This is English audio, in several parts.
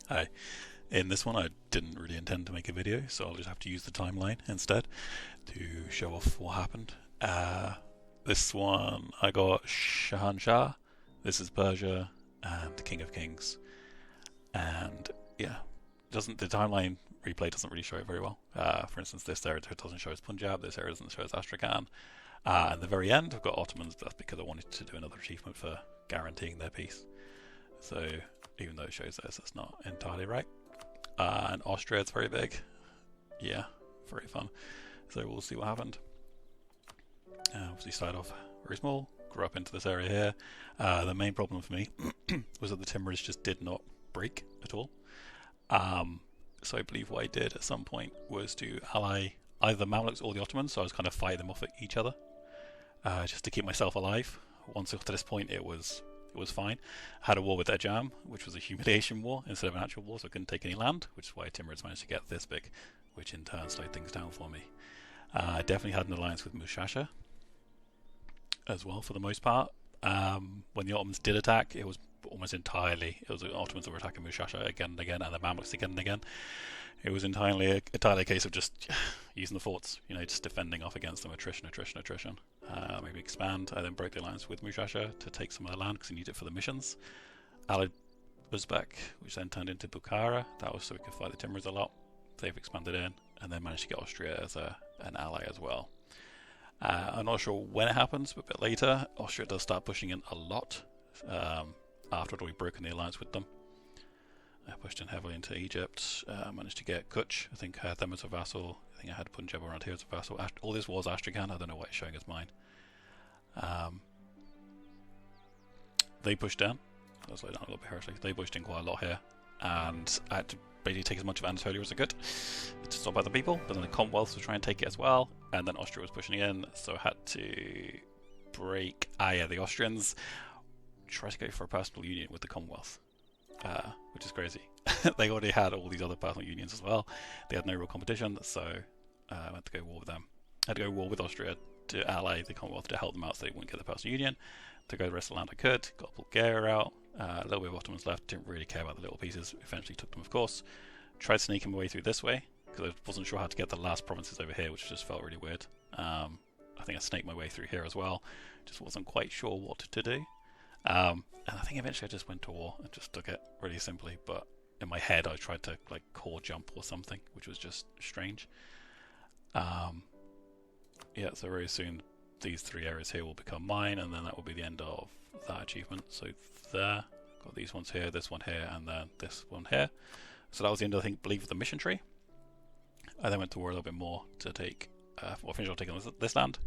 Hi. In this one, I didn't really intend to make a video, so I'll just have to use the timeline instead to show off what happened. This one, I got Shahansha, this is Persia, and the King of Kings. And yeah, doesn't the timeline replay doesn't really show it very well. For instance, this area doesn't show us Punjab, this area doesn't show us Astrakhan. At the very end, I've got Ottomans. That's because I wanted to do another achievement for guaranteeing their peace. So even though it shows this, that's not entirely right. And Austria, it's very big. Yeah, very fun. So we'll see what happened. Obviously started off very small, grew up into this area here. The main problem for me was that the timbers just did not break at all. So I believe what I did at some point was to ally either the Mamluks or the Ottomans, so I was kind of fighting them off at each other, just to keep myself alive. Once I got to this point, it was fine. I had a war with Ejam, which was a humiliation war instead of an actual war, so I couldn't take any land, which is why Timurids managed to get this big, which in turn slowed things down for me. I definitely had an alliance with Mushasha as well for the most part. When the Ottomans did attack, it was almost entirely, it was the Ottomans that were attacking Mushasha again and again, and the Mamluks again and again. It was entirely a case of just using the forts, just defending off against them, attrition. Maybe expand. I then broke the alliance with Mushasha to take some of the land because he needed it for the missions. Allied Uzbek, which then turned into Bukhara. That was so we could fight the Timurids a lot. They've expanded in, and then managed to get Austria as an ally as well. I'm not sure when it happens, but a bit later, Austria does start pushing in a lot after we've broken the alliance with them. I pushed in heavily into Egypt, managed to get Kutch. I think I had them as a vassal. I think I had Punjab around here as a vassal. All this was Astrakhan. I don't know why it's showing as mine. They pushed down. I'll slow down a little bit here actually. They pushed in quite a lot here. And I had to basically take as much of Anatolia as I could to stop other people. But then the Commonwealth was trying to take it as well. And then Austria was pushing in. So I had to break. The Austrians tried to go for a personal union with the Commonwealth. Which is crazy. They already had all these other personal unions as well. They had no real competition, so I went to go war with them. I had to go war with Austria to ally the Commonwealth to help them out so they wouldn't get the personal union. To go the rest of the land I could, got Bulgaria out, a little bit of Ottomans left, didn't really care about the little pieces, eventually took them of course. Tried sneaking my way through this way, because I wasn't sure how to get the last provinces over here, which just felt really weird. I think I snaked my way through here as well, just wasn't quite sure what to do. And I think eventually I just went to war and just took it really simply, but in my head I tried to like core jump or something, which was just strange. Yeah, so very soon these three areas here will become mine, and then that will be the end of that achievement. So there, got these ones here, this one here, and then this one here. So that was the end, I believe, of the mission tree. I then went to war a little bit more to take, finish off taking this land,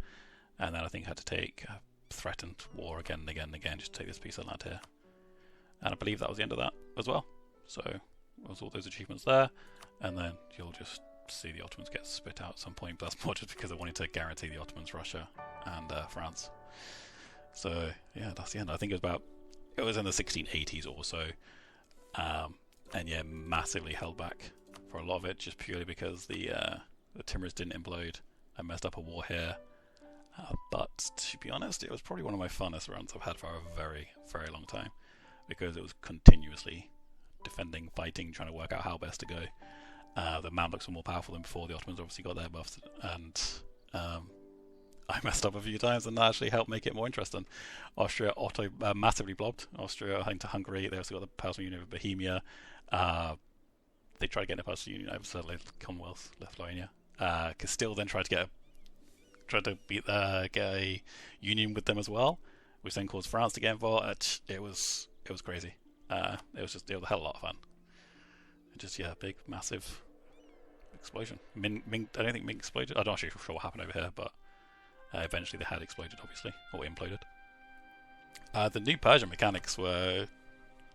and then I think I had to take threatened war again and again and again just to take this piece of land here. And I believe that was the end of that as well. So there was all those achievements there, and then you'll just see the Ottomans get spit out at some point, but that's more just because I wanted to guarantee the Ottomans Russia and France. So yeah, that's the end. I think it was in the 1680s or so, and yeah, massively held back for a lot of it just purely because the Timurids didn't implode. I messed up a war here. But to be honest, it was probably one of my funnest runs I've had for a very, very long time, because it was continuously defending, fighting, trying to work out how best to go. The Mamluks were more powerful than before. The Ottomans obviously got their buffs, and I messed up a few times, and that actually helped make it more interesting. Austria massively blobbed. Austria into Hungary. They also got the personal union of Bohemia. They tried to get a personal union over the Commonwealth, Lithuania. Castile then tried to get a union with them as well, which then caused France to get involved. It was crazy. It was a hell of a lot of fun. Big massive explosion. I don't think Ming exploded. I'm not actually sure what happened over here, but eventually they had exploded, obviously, or imploded. The new Persian mechanics were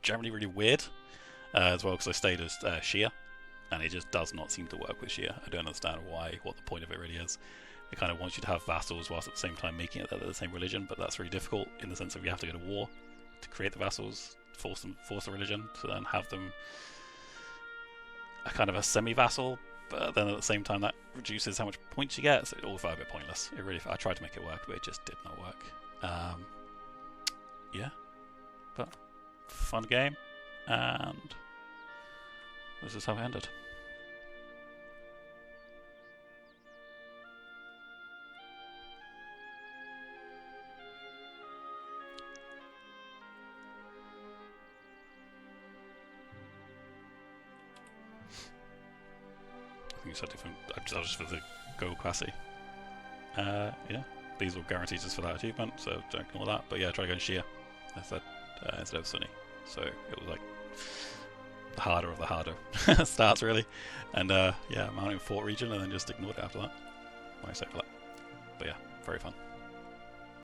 generally really weird as well, because I stayed as Shia, and it just does not seem to work with Shia. I don't understand what the point of it really is. It kind of wants you to have vassals whilst at the same time making it that they're the same religion, but that's really difficult in the sense of you have to go to war to create the vassals, force a religion, to then have them a kind of a semi-vassal, but then at the same time that reduces how much points you get, so it all felt a bit pointless. I tried to make it work, but it just did not work. Yeah, but fun game, and this is how it ended. I think it's different. Just for the gold classy. Yeah, these will guarantee just for that achievement, so don't ignore that. But yeah, try going Shia instead of Sunni. So it was like the harder of the harder starts really, and yeah, mounting fort region and then just ignored it after that. My sake for that. But yeah, very fun.